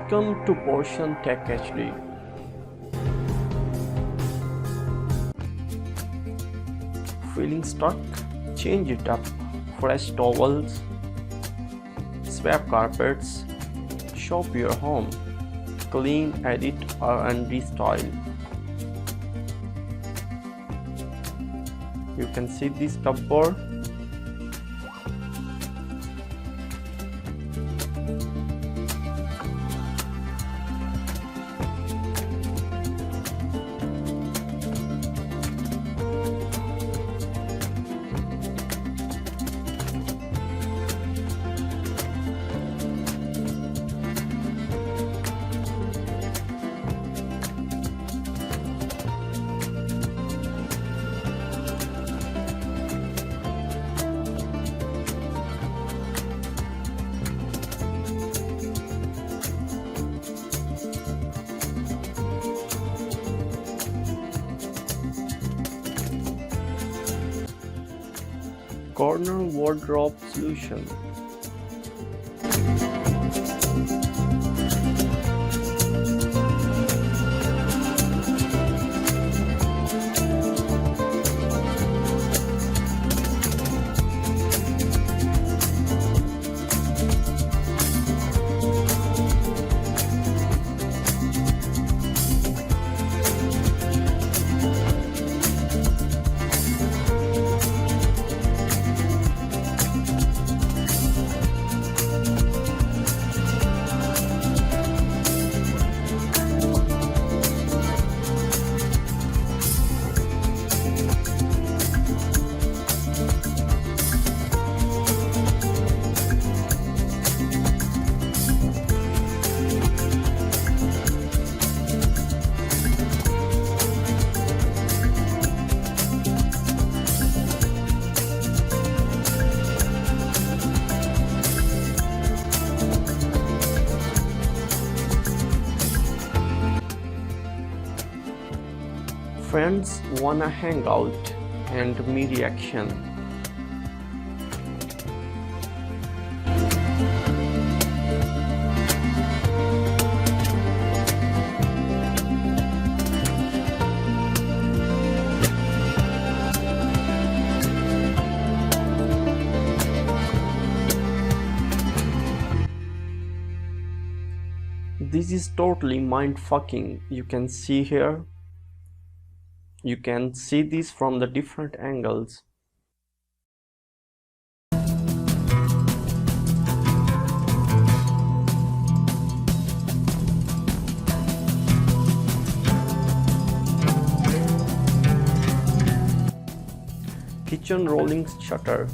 Welcome to Portion Tech HD. Feeling stuck? Change it up. Fresh towels, swap carpets, shop your home, clean, edit and restyle. You can see this cupboard. Corner wardrobe solution. Friends wanna hang out and me reaction. This is totally mind fucking. You can see here. You can see this from the different angles. Kitchen rolling shutter.